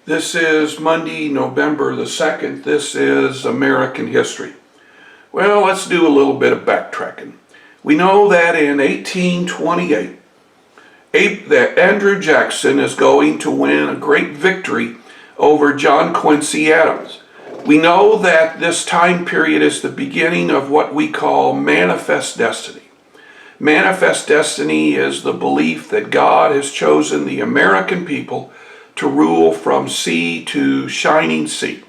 This is Monday, November the 2nd. This is American history. Well, let's do a little bit of backtracking. We know that in 1828, that Andrew Jackson is going to win a great victory over John Quincy Adams. We know that this time period is the beginning of what we call manifest destiny. Manifest destiny is the belief that God has chosen the American people to rule from sea to shining sea.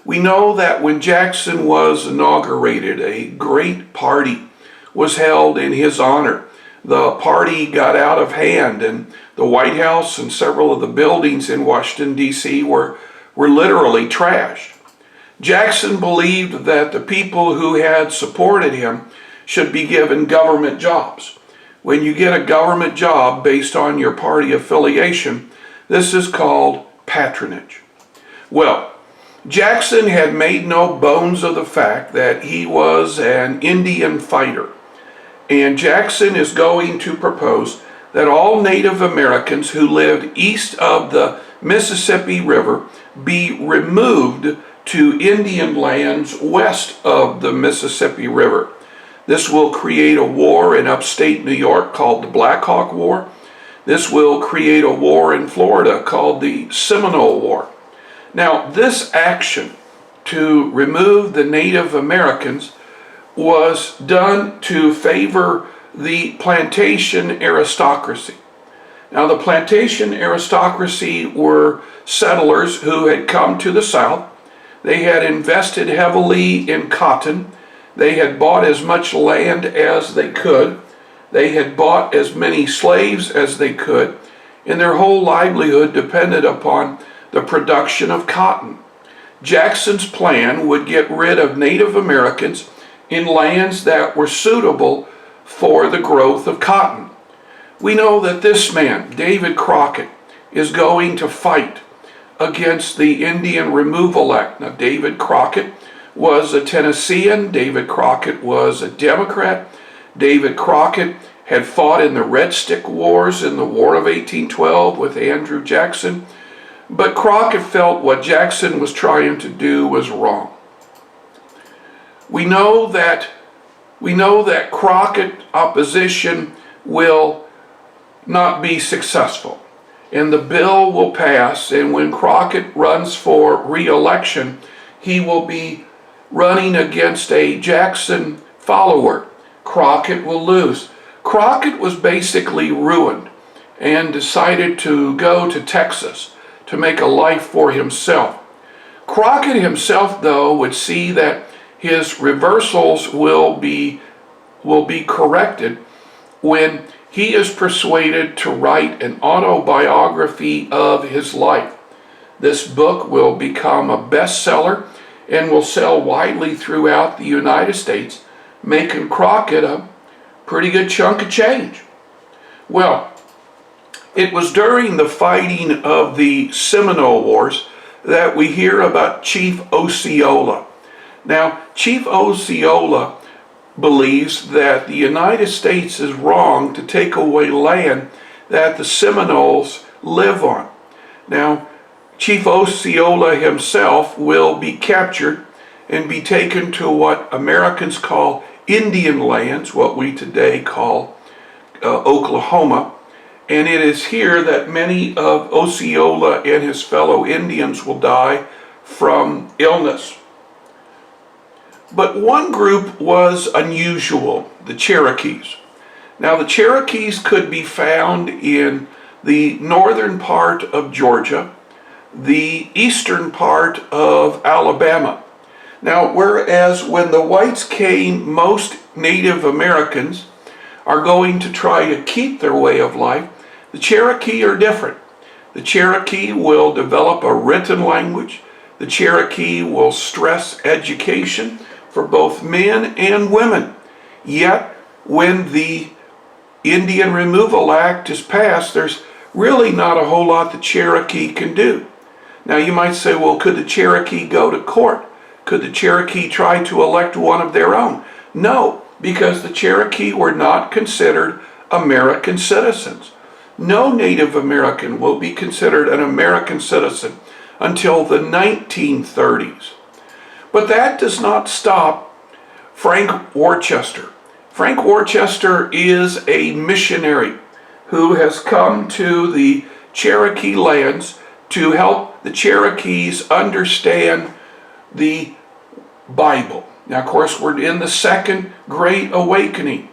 We know that when Jackson was inaugurated, a great party was held in his honor. The party got out of hand, and the White House and several of the buildings in Washington, D.C. were literally trashed. Jackson believed that the people who had supported him should be given government jobs. When you get a government job based on your party affiliation, this is called patronage. Well, Jackson had made no bones of the fact that he was an Indian fighter. And Jackson is going to propose that all Native Americans who lived east of the Mississippi River be removed to Indian lands west of the Mississippi River. This will create a war in upstate New York called the Black Hawk War. This will create a war in Florida called the Seminole War. Now, this action to remove the Native Americans was done to favor the plantation aristocracy. Now, the plantation aristocracy were settlers who had come to the South. They had invested heavily in cotton. They had bought as much land as they could. They had bought as many slaves as they could, and their whole livelihood depended upon the production of cotton. Jackson's plan would get rid of Native Americans in lands that were suitable for the growth of cotton. We know that this man, David Crockett, is going to fight against the Indian Removal Act. Now, David Crockett was a Tennessean. David Crockett was a Democrat. David Crockett had fought in the Red Stick Wars in the War of 1812 with Andrew Jackson. But Crockett felt what Jackson was trying to do was wrong. We know that Crockett opposition will not be successful, and the bill will pass, and when Crockett runs for re-election, he will be running against a Jackson follower. Crockett will lose. Crockett was basically ruined and decided to go to Texas to make a life for himself. Crockett himself, though, would see that his reversals will be corrected when he is persuaded to write an autobiography of his life. This book will become a bestseller and will sell widely throughout the United States, making Crockett a pretty good chunk of change. Well, it was during the fighting of the Seminole Wars that we hear about Chief Osceola. Now, Chief Osceola believes that the United States is wrong to take away land that the Seminoles live on. Now, Chief Osceola himself will be captured and be taken to what Americans call Indian lands, what we today call Oklahoma. And it is here that many of Osceola and his fellow Indians will die from illness. But one group was unusual, the Cherokees. Now, the Cherokees could be found in the northern part of Georgia, the eastern part of Alabama. Now, whereas when the whites came, most Native Americans are going to try to keep their way of life, the Cherokee are different. The Cherokee will develop a written language. The Cherokee will stress education for both men and women. Yet, when the Indian Removal Act is passed, there's really not a whole lot the Cherokee can do. Now, you might say, well, could the Cherokee go to court? Could the Cherokee try to elect one of their own? No, because the Cherokee were not considered American citizens. no Native American will be considered an American citizen until the 1930s. But that does not stop Frank Worcester. Frank Worcester is a missionary who has come to the Cherokee lands to help the Cherokees understand the Bible. Now, of course, we're in the Second Great Awakening.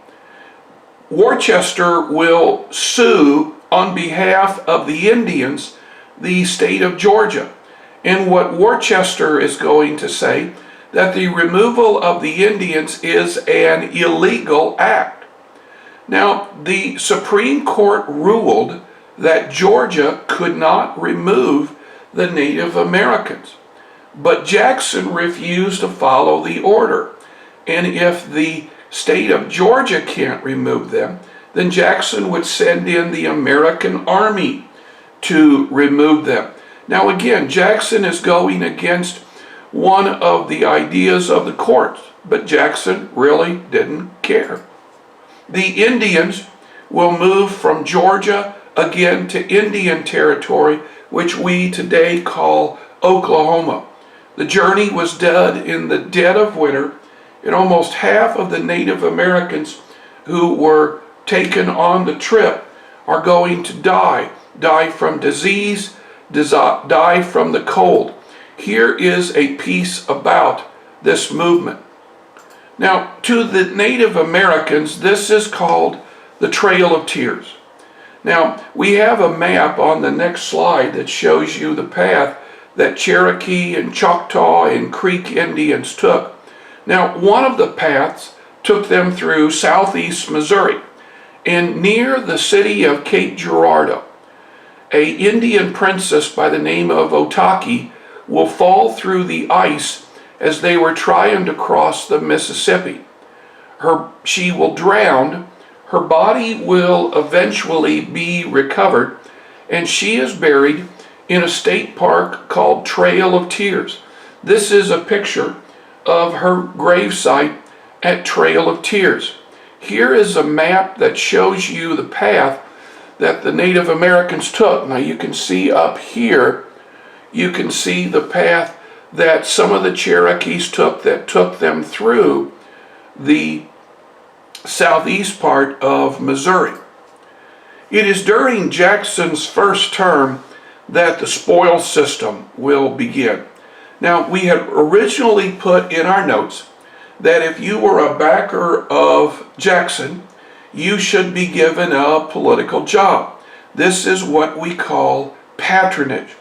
Worcester will sue on behalf of the Indians, the state of Georgia. And what Worcester is going to say, that the removal of the Indians is an illegal act. Now, the Supreme Court ruled that Georgia could not remove the Native Americans. But Jackson refused to follow the order. And if the state of Georgia can't remove them, then Jackson would send in the American Army to remove them. Now again, Jackson is going against one of the ideas of the courts, but Jackson really didn't care. The Indians will move from Georgia again to Indian Territory, which we today call Oklahoma. The journey was done in the dead of winter, and almost half of the Native Americans who were taken on the trip are going to die from disease, die from the cold. Here is a piece about this movement. Now, to the Native Americans, this is called the Trail of Tears. Now, we have a map on the next slide that shows you the path that Cherokee and Choctaw and Creek Indians took. Now, one of the paths took them through southeast Missouri, and near the city of Cape Girardeau, an Indian princess by the name of Otaki will fall through the ice as they were trying to cross the Mississippi. She will drown, her body will eventually be recovered, and she is buried in a state park called Trail of Tears. This is a picture of her gravesite at Trail of Tears. Here is a map that shows you the path that the Native Americans took. Now you can see up here, you can see the path that some of the Cherokees took that took them through the southeast part of Missouri. It is during Jackson's first term that the spoil system will begin. Now, we had originally put in our notes that if you were a backer of Jackson, you should be given a political job. This is what we call patronage.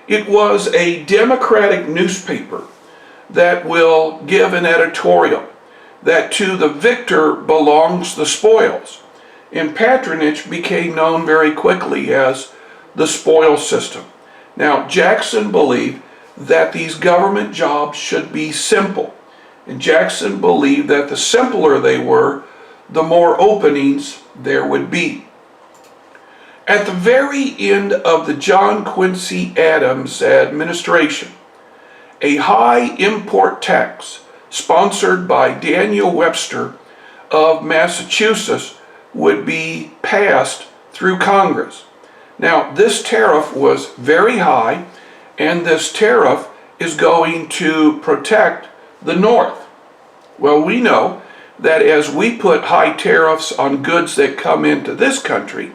It was a Democratic newspaper that will give an editorial that to the victor belongs the spoils. And patronage became known very quickly as the spoil system. Now, Jackson believed that these government jobs should be simple. And Jackson believed that the simpler they were, the more openings there would be. At the very end of the John Quincy Adams administration, a high import tax sponsored by Daniel Webster of Massachusetts would be passed through Congress. Now, this tariff was very high, and this tariff is going to protect the North. Well, we know that as we put high tariffs on goods that come into this country,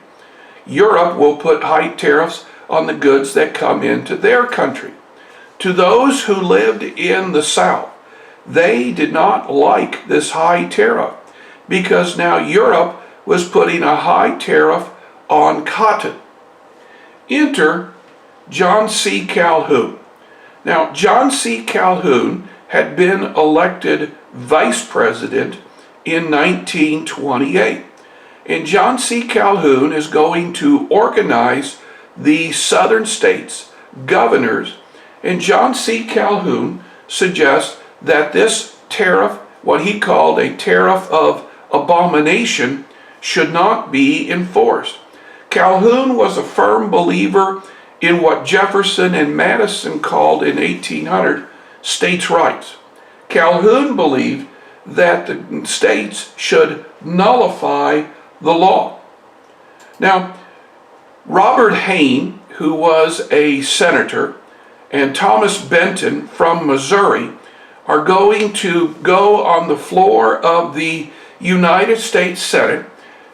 Europe will put high tariffs on the goods that come into their country. To those who lived in the South, they did not like this high tariff because now Europe was putting a high tariff on cotton. Enter John C. Calhoun. Now, John C. Calhoun had been elected vice president in 1928. And John C. Calhoun is going to organize the southern states, governors, and John C. Calhoun suggests that this tariff, what he called a tariff of abomination, should not be enforced. Calhoun was a firm believer in what Jefferson and Madison called in 1800 states' rights. Calhoun believed that the states should nullify the law. Now, Robert Hayne, who was a senator, and Thomas Benton from Missouri are going to go on the floor of the United States Senate,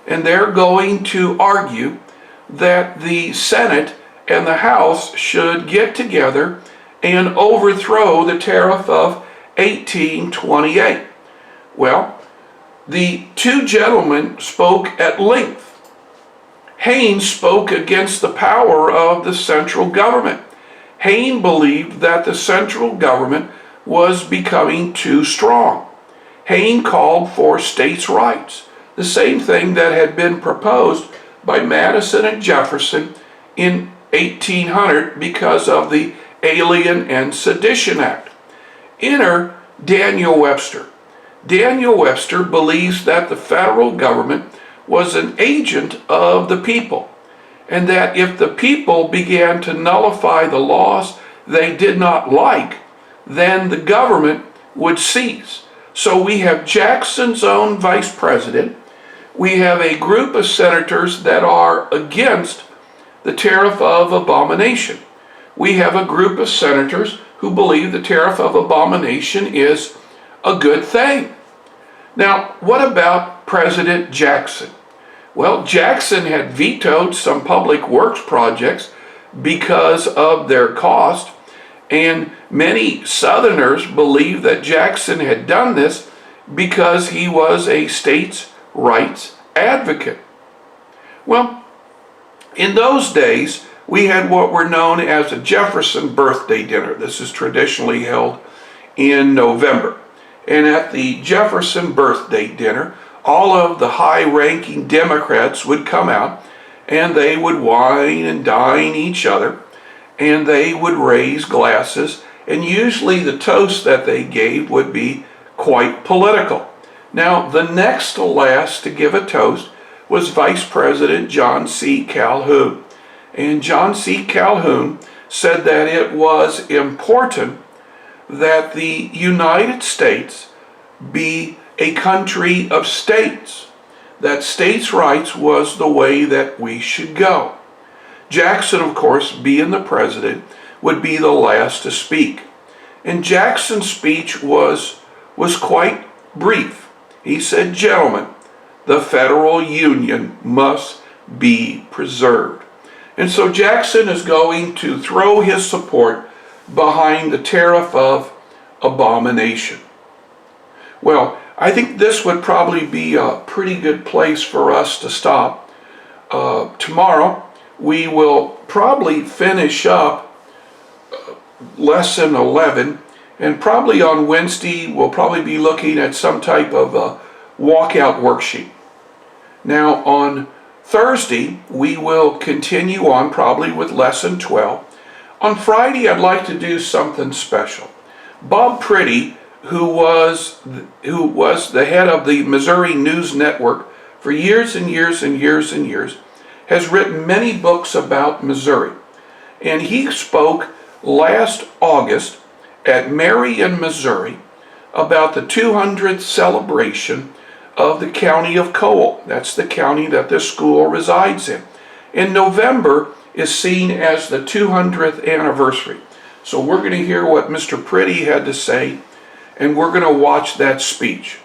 and they're going to argue that the Senate and the House should get together and overthrow the tariff of 1828. Well, the two gentlemen spoke at length. Hayne spoke against the power of the central government. Hayne believed that the central government was becoming too strong. Hayne called for states' rights, the same thing that had been proposed by Madison and Jefferson in 1800 because of the Alien and Sedition Act. Enter Daniel Webster. Daniel Webster believes that the federal government was an agent of the people, and that if the people began to nullify the laws they did not like, then the government would cease. So we have Jackson's own vice president. We have a group of senators that are against the tariff of abomination. We have a group of senators who believe the tariff of abomination is a good thing. Now, what about President Jackson? Well, Jackson had vetoed some public works projects because of their cost, and many Southerners believe that Jackson had done this because he was a states' rights advocate. Well, in those days, we had what were known as a Jefferson birthday dinner. This is traditionally held in November. And at the Jefferson birthday dinner, all of the high-ranking Democrats would come out, and they would wine and dine each other, and they would raise glasses, and usually the toast that they gave would be quite political. Now, the next to last to give a toast was Vice President John C. Calhoun. And John C. Calhoun said that it was important that the United States be a country of states, that states' rights was the way that we should go. Jackson, of course, being the president, would be the last to speak. And Jackson's speech was quite brief. He said, "Gentlemen, the federal union must be preserved." And so Jackson is going to throw his support behind the tariff of abomination. Well, I think this would probably be a pretty good place for us to stop. Tomorrow, we will probably finish up lesson 11, and probably on Wednesday, we'll probably be looking at some type of a walkout worksheet. Now, on Thursday, we will continue on probably with lesson 12. On Friday, I'd like to do something special. Bob Pretty, who was the head of the Missouri News Network for years and years and years and years, has written many books about Missouri. And he spoke last August at Marion, Missouri, about the 200th celebration of the county of Cole. That's the county that this school resides in. And November is seen as the 200th anniversary. So we're going to hear what Mr. Pretty had to say, and we're going to watch that speech.